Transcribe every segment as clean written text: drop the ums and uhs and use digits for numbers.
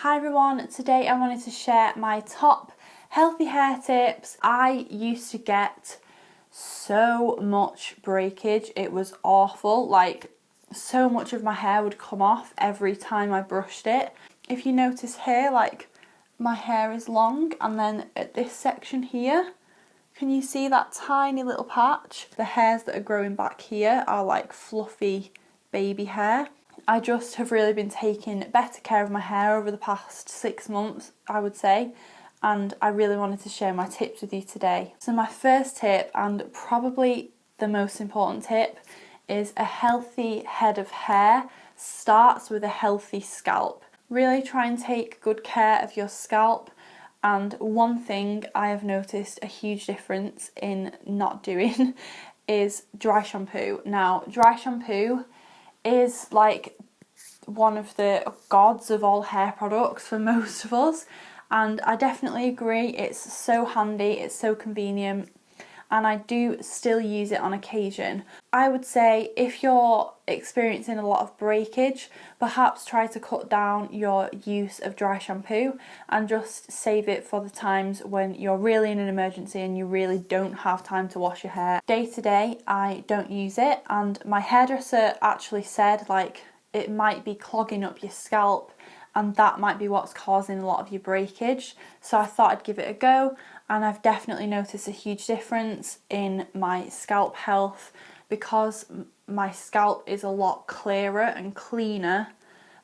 Hi everyone, today I wanted to share my top healthy hair tips. I used to get so much breakage, it was awful, like so much of my hair would come off every time I brushed it. If you notice here, like my hair is long, and then at this section here, can you see that tiny little patch? The hairs that are growing back here are like fluffy baby hair. I just have really been taking better care of my hair over the past 6 months, I would say, and I really wanted to share my tips with you today. So my first tip, and probably the most important tip, is a healthy head of hair starts with a healthy scalp. Really try and take good care of your scalp, and one thing I have noticed a huge difference in not doing is dry shampoo. Now, dry shampoo is like one of the gods of all hair products for most of us, and I definitely agree, it's so handy, it's so convenient, and I do still use it on occasion. I would say if you're experiencing a lot of breakage, perhaps try to cut down your use of dry shampoo and just save it for the times when you're really in an emergency and you really don't have time to wash your hair. Day to day, I don't use it, and my hairdresser actually said like it might be clogging up your scalp and that might be what's causing a lot of your breakage. So I thought I'd give it a go, and I've definitely noticed a huge difference in my scalp health because my scalp is a lot clearer and cleaner.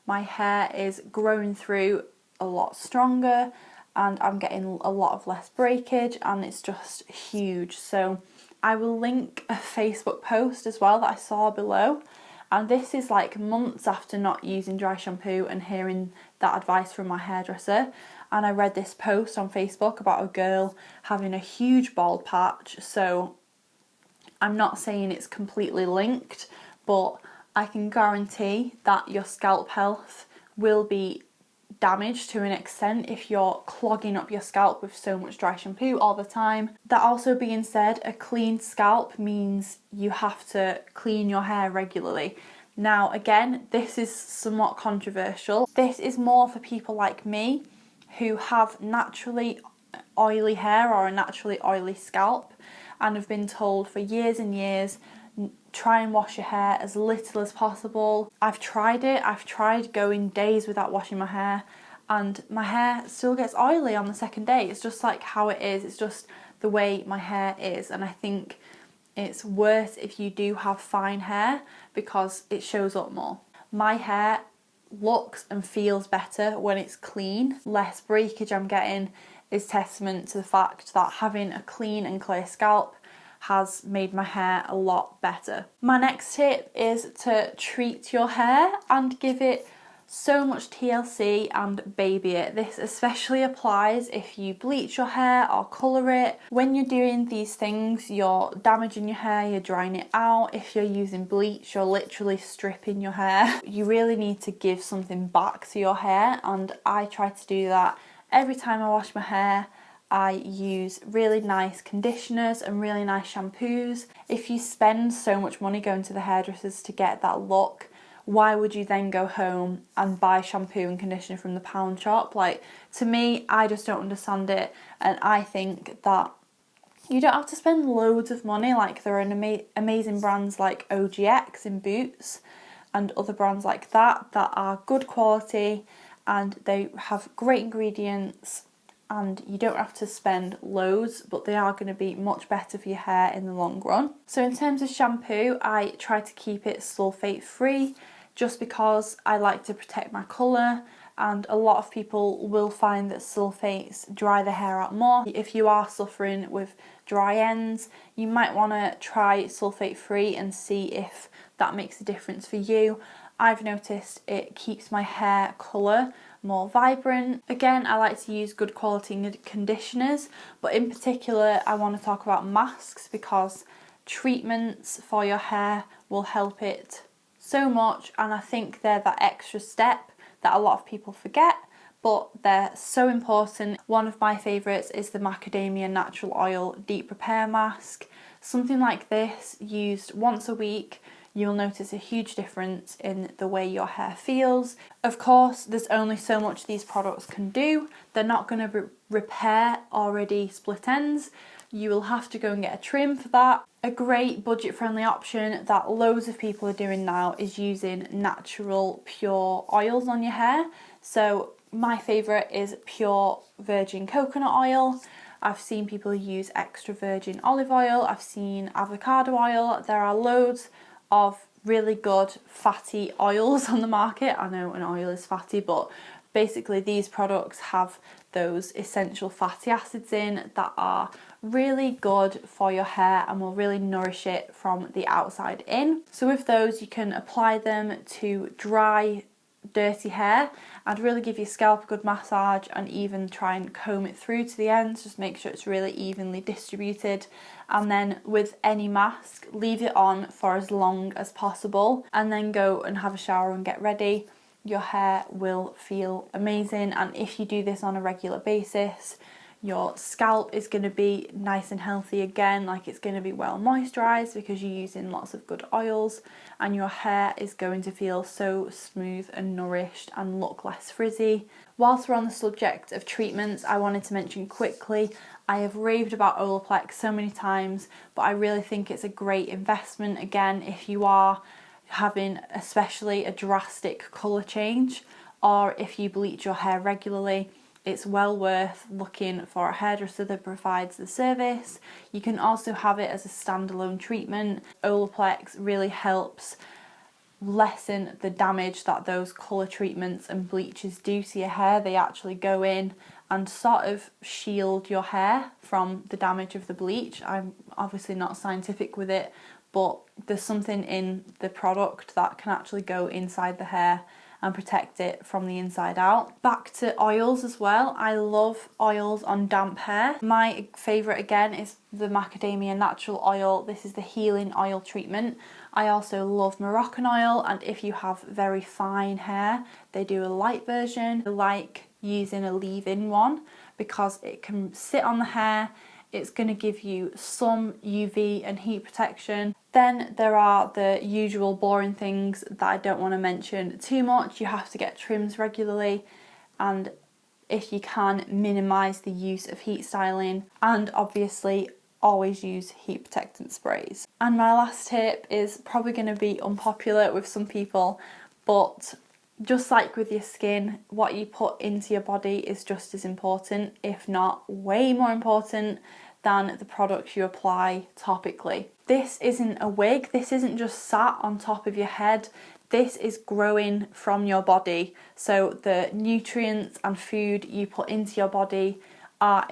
My hair is growing through a lot stronger and I'm getting a lot of less breakage, and it's just huge. So I will link a Facebook post as well that I saw below. And this is like months after not using dry shampoo and hearing that advice from my hairdresser. And I read this post on Facebook about a girl having a huge bald patch. So I'm not saying it's completely linked, but I can guarantee that your scalp health will be damaged to an extent if you're clogging up your scalp with so much dry shampoo all the time. That also being said, a clean scalp means you have to clean your hair regularly. Now again, this is somewhat controversial. This is more for people like me who have naturally oily hair or a naturally oily scalp and have been told for years and years, try and wash your hair as little as possible. I've tried it, I've tried going days without washing my hair, and my hair still gets oily on the second day. It's just like how it is, it's just the way my hair is, and I think it's worse if you do have fine hair because it shows up more. My hair looks and feels better when it's clean. Less breakage I'm getting is testament to the fact that having a clean and clear scalp has made my hair a lot better. My next tip is to treat your hair and give it so much TLC and baby it. This especially applies if you bleach your hair or colour it. When you're doing these things, you're damaging your hair, you're drying it out. If you're using bleach, you're literally stripping your hair. You really need to give something back to your hair, and I try to do that every time I wash my hair. I use really nice conditioners and really nice shampoos. If you spend so much money going to the hairdressers to get that look, why would you then go home and buy shampoo and conditioner from the pound shop? Like, to me, I just don't understand it, and I think that you don't have to spend loads of money. Like, there are amazing brands like OGX in Boots and other brands like that are good quality and they have great ingredients, and you don't have to spend loads, but they are going to be much better for your hair in the long run. So in terms of shampoo, I try to keep it sulfate free just because I like to protect my colour, and a lot of people will find that sulfates dry the hair out more. If you are suffering with dry ends, you might want to try sulfate free and see if that makes a difference for you. I've noticed it keeps my hair colour more vibrant. Again, I like to use good quality conditioners, but in particular I want to talk about masks because treatments for your hair will help it so much, and I think they're that extra step that a lot of people forget, but they're so important. One of my favourites is the Macadamia natural oil deep repair mask. Something like this used once a week, you'll notice a huge difference in the way your hair feels. Of course, there's only so much these products can do. They're not going to repair already split ends. You will have to go and get a trim for that. A great budget-friendly option that loads of people are doing now is using natural pure oils on your hair. So my favourite is pure virgin coconut oil. I've seen people use extra virgin olive oil. I've seen avocado oil. There are loads of really good fatty oils on the market. I know an oil is fatty, but basically these products have those essential fatty acids in that are really good for your hair and will really nourish it from the outside in. So with those, you can apply them to dry, dirty hair and really give your scalp a good massage, and even try and comb it through to the ends. Just make sure it's really evenly distributed, and then with any mask, leave it on for as long as possible and then go and have a shower and get ready. Your hair will feel amazing, and if you do this on a regular basis, your scalp is going to be nice and healthy again, like it's going to be well moisturised because you're using lots of good oils, and your hair is going to feel so smooth and nourished and look less frizzy. Whilst we're on the subject of treatments, I wanted to mention quickly, I have raved about Olaplex so many times, but I really think it's a great investment again if you are having especially a drastic colour change, or if you bleach your hair regularly. It's well worth looking for a hairdresser that provides the service. You can also have it as a standalone treatment. Olaplex really helps lessen the damage that those colour treatments and bleaches do to your hair. They actually go in and sort of shield your hair from the damage of the bleach. I'm obviously not scientific with it, but there's something in the product that can actually go inside the hair and protect it from the inside out. Back to oils as well. I love oils on damp hair. My favourite again is the Macadamia natural oil. This is the healing oil treatment. I also love Moroccan oil, and if you have very fine hair, they do a light version. I like using a leave-in one because it can sit on the hair. It's going to give you some UV and heat protection. Then there are the usual boring things that I don't want to mention too much. You have to get trims regularly, and if you can, minimise the use of heat styling, and obviously always use heat protectant sprays. And my last tip is probably going to be unpopular with some people, but just like with your skin, what you put into your body is just as important, if not way more important, than the products you apply topically. This isn't a wig, this isn't just sat on top of your head, this is growing from your body. So the nutrients and food you put into your body are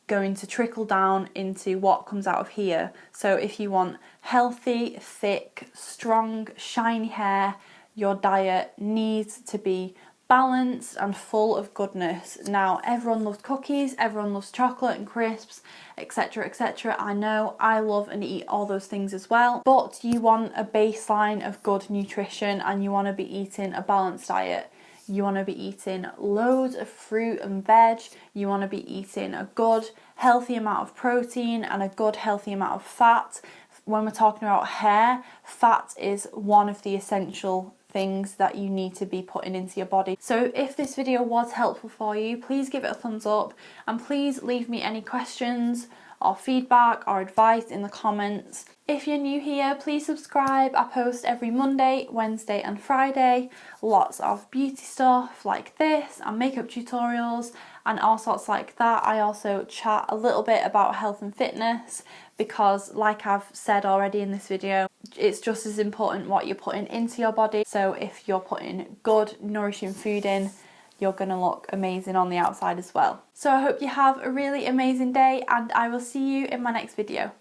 going to trickle down into what comes out of here. So if you want healthy, thick, strong, shiny hair, your diet needs to be balanced and full of goodness. Now, everyone loves cookies, everyone loves chocolate and crisps, etc, etc. I know, I love and eat all those things as well, but you want a baseline of good nutrition, and you want to be eating a balanced diet. You want to be eating loads of fruit and veg. You want to be eating a good healthy amount of protein and a good healthy amount of fat. When we're talking about hair, fat is one of the essential things that you need to be putting into your body. So if this video was helpful for you, please give it a thumbs up, and please leave me any questions or feedback or advice in the comments. If you're new here, please subscribe. I post every Monday, Wednesday and Friday. Lots of beauty stuff like this and makeup tutorials and all sorts like that. I also chat a little bit about health and fitness because, like I've said already in this video, it's just as important what you're putting into your body. So if you're putting good, nourishing food in, you're going to look amazing on the outside as well. So I hope you have a really amazing day, and I will see you in my next video.